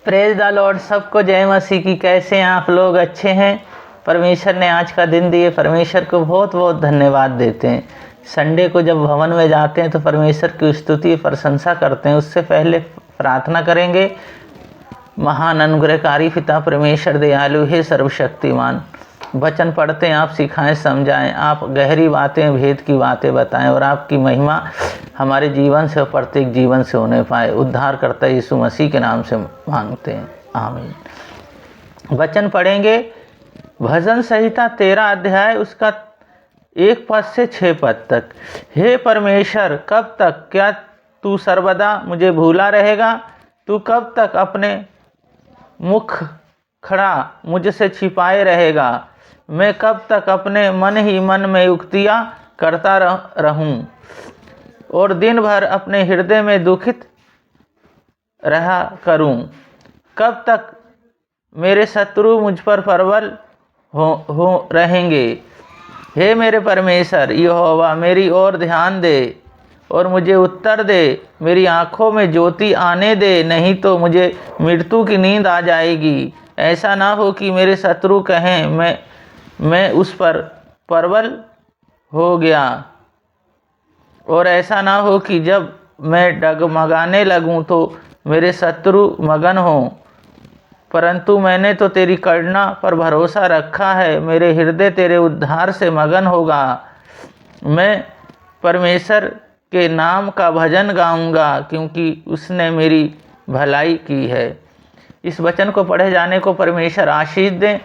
Praise the Lord. सबको जय मसीह की। कैसे हैं आप लोग? अच्छे हैं? परमेश्वर ने आज का दिन दिए, परमेश्वर को बहुत बहुत धन्यवाद देते हैं। संडे को जब भवन में जाते हैं तो परमेश्वर की स्तुति प्रशंसा करते हैं। उससे पहले प्रार्थना करेंगे। महान अनुग्रहकारी पिता परमेश्वर दयालु हे सर्वशक्तिमान, वचन पढ़ते हैं, आप सिखाएं समझाएं, आप गहरी बातें भेद की बातें बताएं और आपकी महिमा हमारे जीवन से और प्रत्येक जीवन से होने पाए। उद्धार करता यीशु मसीह के नाम से मांगते हैं, आमीन। वचन पढ़ेंगे भजन संहिता 13 अध्याय उसका 1 पद से 6 पद तक। हे परमेश्वर, कब तक? क्या तू सर्वदा मुझे भूला रहेगा? तू कब तक अपने मुख खड़ा मुझसे छिपाए रहेगा? मैं कब तक अपने मन ही मन में युक्तियाँ करता रहूं और दिन भर अपने हृदय में दुखित रहा करूं? कब तक मेरे शत्रु मुझ पर प्रबल हो रहेंगे? हे मेरे परमेश्वर यहोवा, मेरी ओर ध्यान दे और मुझे उत्तर दे। मेरी आँखों में ज्योति आने दे, नहीं तो मुझे मृत्यु की नींद आ जाएगी। ऐसा ना हो कि मेरे शत्रु कहें मैं उस पर प्रबल हो गया, और ऐसा ना हो कि जब मैं डगमगाने लगूं तो मेरे शत्रु मगन हों। परंतु मैंने तो तेरी करुणा पर भरोसा रखा है, मेरे हृदय तेरे उद्धार से मगन होगा। मैं परमेश्वर के नाम का भजन गाऊंगा, क्योंकि उसने मेरी भलाई की है। इस वचन को पढ़े जाने को परमेश्वर आशीष दें।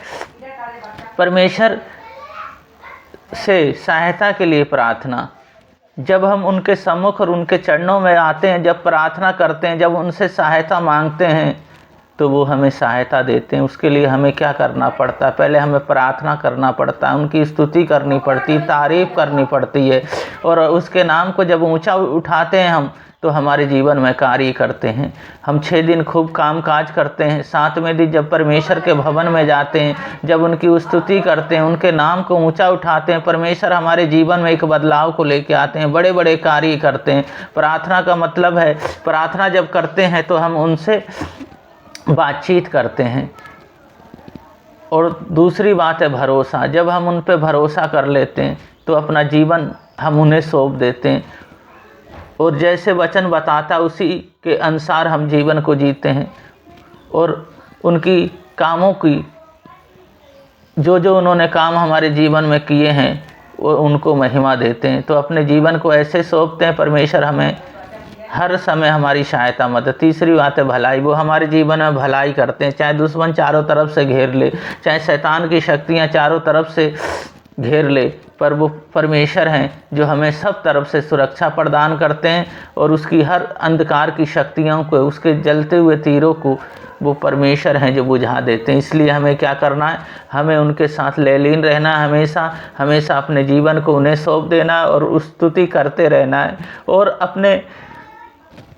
परमेश्वर से सहायता के लिए प्रार्थना। जब हम उनके सम्मुख और उनके चरणों में आते हैं, जब प्रार्थना करते हैं, जब उनसे सहायता मांगते हैं, तो वो हमें सहायता देते हैं। उसके लिए हमें क्या करना पड़ता है? पहले हमें प्रार्थना करना पड़ता है, उनकी स्तुति करनी पड़ती है, तारीफ करनी पड़ती है, और उसके नाम को जब ऊंचा उठाते हैं हम, तो हमारे जीवन में कार्य करते हैं। हम 6 दिन खूब काम काज करते हैं। 7वें दिन जब परमेश्वर के भवन में जाते हैं, जब उनकी स्तुति करते हैं, उनके नाम को ऊंचा उठाते हैं, परमेश्वर हमारे जीवन में एक बदलाव को लेके आते हैं, बड़े बड़े कार्य करते हैं। प्रार्थना का मतलब है, प्रार्थना जब करते हैं तो हम उनसे बातचीत करते हैं। और दूसरी बात है भरोसा। जब हम उन पे भरोसा कर लेते हैं तो अपना जीवन हम उन्हें सौंप देते हैं, और जैसे वचन बताता उसी के अनुसार हम जीवन को जीते हैं, और उनकी कामों की जो उन्होंने काम हमारे जीवन में किए हैं वो उनको महिमा देते हैं। तो अपने जीवन को ऐसे सौंपते हैं, परमेश्वर हमें हर समय हमारी सहायता मदद। तीसरी बात है भलाई। वो हमारे जीवन में भलाई करते हैं, चाहे दुश्मन चारों तरफ से घेर ले, चाहे शैतान की शक्तियाँ चारों तरफ से घेर ले, पर वो परमेश्वर हैं जो हमें सब तरफ से सुरक्षा प्रदान करते हैं, और उसकी हर अंधकार की शक्तियों को, उसके जलते हुए तीरों को वो परमेश्वर हैं जो बुझा देते हैं। इसलिए हमें क्या करना है? हमें उनके साथ लेलीन रहना है, हमेशा हमेशा अपने जीवन को उन्हें सौंप देना और स्तुति करते रहना है, और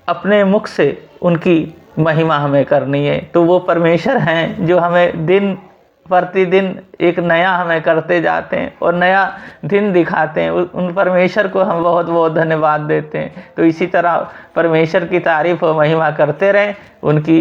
अपने मुख से उनकी महिमा हमें करनी है। तो वो परमेश्वर हैं जो हमें दिन प्रतिदिन एक नया हमें करते जाते हैं और नया दिन दिखाते हैं। उन परमेश्वर को हम बहुत बहुत धन्यवाद देते हैं। तो इसी तरह परमेश्वर की तारीफ और महिमा करते रहें, उनकी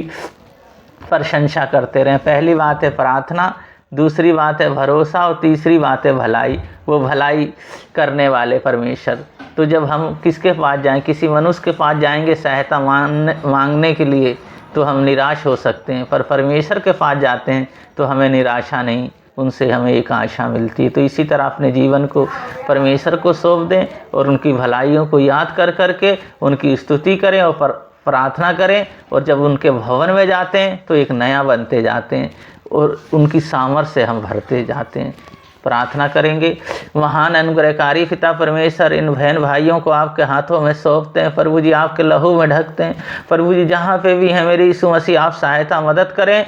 प्रशंसा करते रहें। पहली बात है प्रार्थना, दूसरी बात है भरोसा, और तीसरी बात है भलाई। वो भलाई करने वाले परमेश्वर। तो जब हम किसके पास जाएं, किसी मनुष्य के पास जाएंगे सहायता मांगने के लिए, तो हम निराश हो सकते हैं, पर परमेश्वर के पास जाते हैं तो हमें निराशा नहीं, उनसे हमें एक आशा मिलती है। तो इसी तरह अपने जीवन को परमेश्वर को सौंप दें और उनकी भलाइयों को याद कर करके उनकी स्तुति करें और प्रार्थना करें, और जब उनके भवन में जाते हैं तो एक नया बनते जाते हैं और उनकी सामर्थ्य से हम भरते जाते हैं। प्रार्थना करेंगे। महान अनुग्रहकारी पिता परमेश्वर, इन बहन भाइयों को आपके हाथों में सौंपते हैं प्रभु जी, आपके लहू में ढकते हैं प्रभु जी। जहाँ पे भी हैं मेरे यीशु मसीह, आप सहायता मदद करें।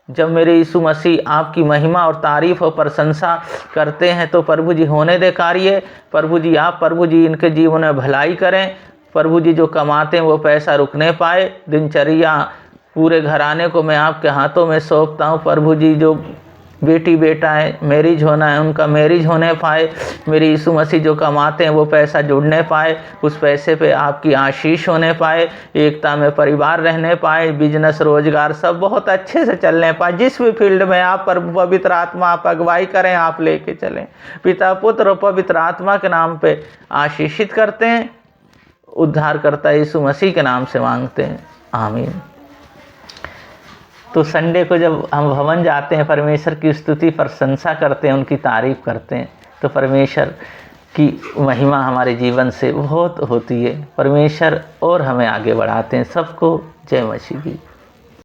जब मेरे यीशु मसीह आपकी महिमा और तारीफ और प्रशंसा करते हैं तो प्रभु जी होने दे कार्य। प्रभु जी आप प्रभु जी इनके जीवन में भलाई करें। प्रभु जी जो कमाते हैं वो पैसा रुकने पाए। दिनचर्या पूरे घराने को मैं आपके हाथों में सौंपता हूँ प्रभु जी। जो बेटी बेटा है, मैरिज होना है, उनका मैरिज होने पाए, मेरे यीशु मसीह जो कमाते हैं वो पैसा जुड़ने पाए, उस पैसे पे आपकी आशीष होने पाए, एकता में परिवार रहने पाए, बिजनेस रोजगार सब बहुत अच्छे से चलने पाए। जिस भी फील्ड में आप पर पवित्र आत्मा आप अगुवाई करें, आप लेके चलें। पिता पुत्र और पवित्र आत्मा के नाम पे आशीषित करते हैं, उद्धारकर्ता यीशु मसीह के नाम से मांगते हैं, आमीन। तो संडे को जब हम भवन जाते हैं, परमेश्वर की स्तुति प्रशंसा करते हैं, उनकी तारीफ करते हैं, तो परमेश्वर की महिमा हमारे जीवन से बहुत होती है। परमेश्वर और हमें आगे बढ़ाते हैं। सबको जय मसीह की।